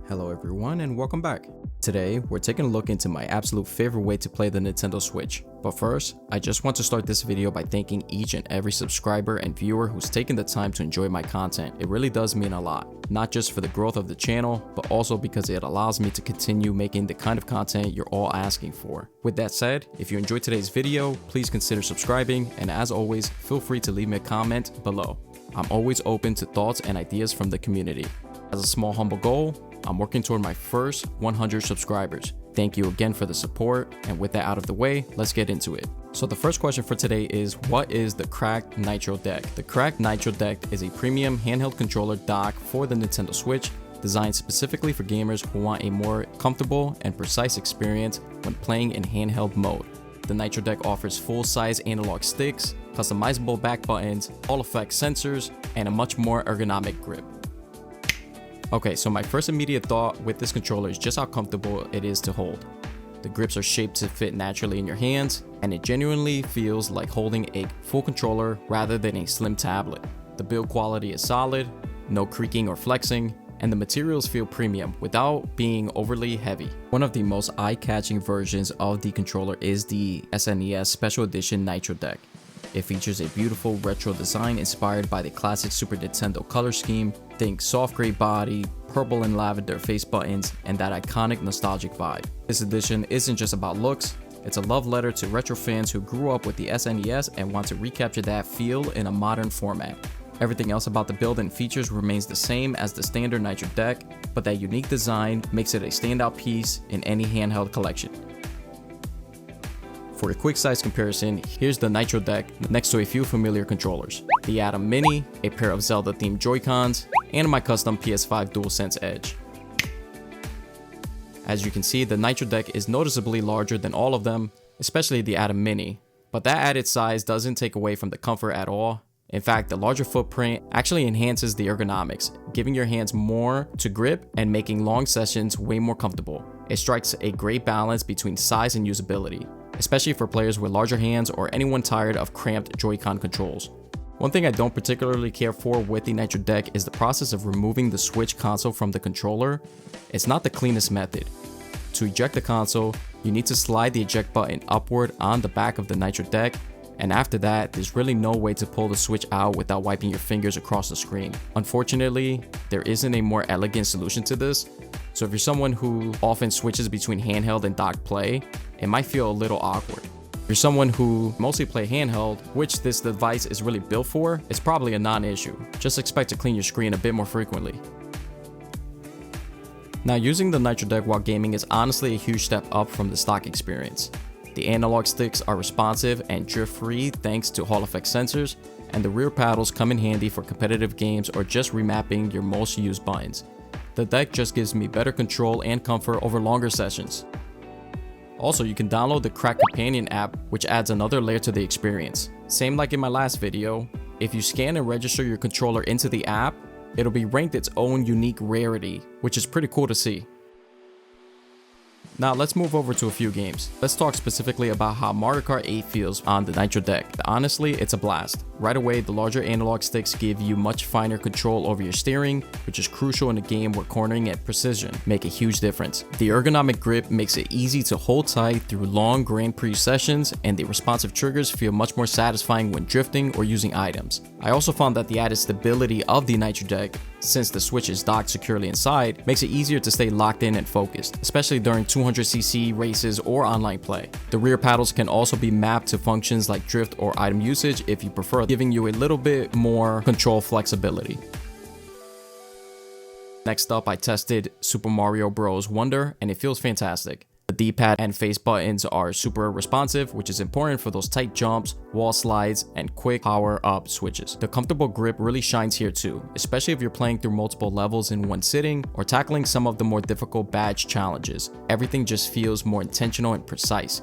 Hello everyone and welcome back. Today we're taking a look into my absolute favorite way to play the Nintendo Switch. But first, I just want to start this video by thanking each and every subscriber and viewer who's taken the time to enjoy my content. It really does mean a lot, not just for the growth of the channel, but also because it allows me to continue making the kind of content you're all asking for. With that said, if you enjoyed today's video, please consider subscribing, and as always, feel free to leave me a comment below. I'm always open to thoughts and ideas from the community. As a small humble goal, I'm working toward my first 100 subscribers. Thank you again for the support, and with that out of the way, let's get into it. So the first question for today is, what is the CRKD Nitro Deck? The CRKD Nitro Deck is a premium handheld controller dock for the Nintendo Switch, designed specifically for gamers who want a more comfortable and precise experience when playing in handheld mode. The Nitro Deck offers full-size analog sticks, customizable back buttons, Hall-effect sensors, and a much more ergonomic grip. Okay, so my first immediate thought with this controller is just how comfortable it is to hold. The grips are shaped to fit naturally in your hands, and it genuinely feels like holding a full controller rather than a slim tablet. The build quality is solid, no creaking or flexing, and the materials feel premium without being overly heavy. One of the most eye-catching versions of the controller is the SNES Special Edition Nitro Deck. It features a beautiful retro design inspired by the classic Super Nintendo color scheme. Think soft gray body, purple and lavender face buttons, and that iconic nostalgic vibe. This edition isn't just about looks, it's a love letter to retro fans who grew up with the SNES and want to recapture that feel in a modern format. Everything else about the build and features remains the same as the standard Nitro Deck, but that unique design makes it a standout piece in any handheld collection. For a quick size comparison, here's the Nitro Deck next to a few familiar controllers: the Atom Mini, a pair of Zelda themed Joy-Cons, and my custom PS5 DualSense Edge. As you can see, the Nitro Deck is noticeably larger than all of them, especially the Atom Mini, but that added size doesn't take away from the comfort at all. In fact, the larger footprint actually enhances the ergonomics, giving your hands more to grip and making long sessions way more comfortable. It strikes a great balance between size and usability, especially for players with larger hands or anyone tired of cramped Joy-Con controls. One thing I don't particularly care for with the Nitro Deck is the process of removing the Switch console from the controller. It's not the cleanest method. To eject the console, you need to slide the eject button upward on the back of the Nitro Deck, and after that, there's really no way to pull the Switch out without wiping your fingers across the screen. Unfortunately, there isn't a more elegant solution to this, so if you're someone who often switches between handheld and docked play, it might feel a little awkward. If you're someone who mostly play handheld, which this device is really built for, it's probably a non-issue. Just expect to clean your screen a bit more frequently. Now, using the Nitro Deck while gaming is honestly a huge step up from the stock experience. The analog sticks are responsive and drift-free thanks to Hall-effect sensors, and the rear paddles come in handy for competitive games or just remapping your most used buttons. The deck just gives me better control and comfort over longer sessions. Also, you can download the CRKD Companion app, which adds another layer to the experience. Same like in my last video, if you scan and register your controller into the app, it'll be ranked its own unique rarity, which is pretty cool to see. Now let's move over to a few games. Let's talk specifically about how Mario Kart 8 feels on the Nitro Deck. Honestly, it's a blast. Right away, the larger analog sticks give you much finer control over your steering, which is crucial in a game where cornering and precision make a huge difference. The ergonomic grip makes it easy to hold tight through long Grand Prix sessions, and the responsive triggers feel much more satisfying when drifting or using items. I also found that the added stability of the Nitro Deck, since the Switch is docked securely inside, makes it easier to stay locked in and focused, especially during 200cc races or online play. The rear paddles can also be mapped to functions like drift or item usage if you prefer, giving you a little bit more control flexibility. Next up, I tested Super Mario Bros. Wonder, and it feels fantastic. The D-pad and face buttons are super responsive, which is important for those tight jumps, wall slides, and quick power-up switches. The comfortable grip really shines here too, especially if you're playing through multiple levels in one sitting or tackling some of the more difficult badge challenges. Everything just feels more intentional and precise.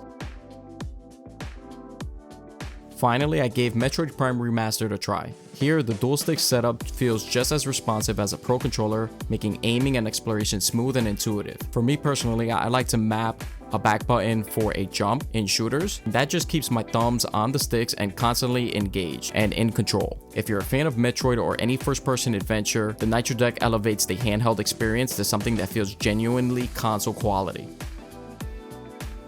Finally, I gave Metroid Prime Remastered a try. Here, the dual stick setup feels just as responsive as a Pro controller, making aiming and exploration smooth and intuitive. For me personally, I like to map a back button for a jump in shooters. That just keeps my thumbs on the sticks and constantly engaged and in control. If you're a fan of Metroid or any first-person adventure, the Nitro Deck elevates the handheld experience to something that feels genuinely console quality.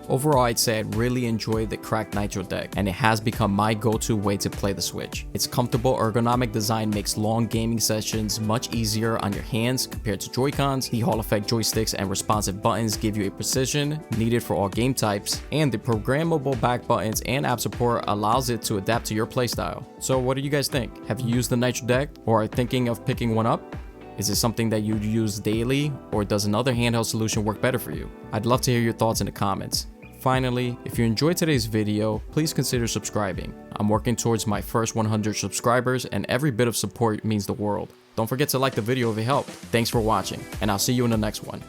Overall, I'd say I really enjoyed the cracked Nitro Deck, and it has become my go-to way to play the Switch. Its comfortable ergonomic design makes long gaming sessions much easier on your hands compared to Joy-Cons. The Hall effect joysticks and responsive buttons give you a precision needed for all game types, and the programmable back buttons and app support allows it to adapt to your playstyle. So what do you guys think? Have you used the Nitro Deck or are thinking of picking one up? Is it something that you'd use daily, or does another handheld solution work better for you? I'd love to hear your thoughts in the comments. Finally, if you enjoyed today's video, please consider subscribing. I'm working towards my first 100 subscribers, and every bit of support means the world. Don't forget to like the video if it helped. Thanks for watching, and I'll see you in the next one.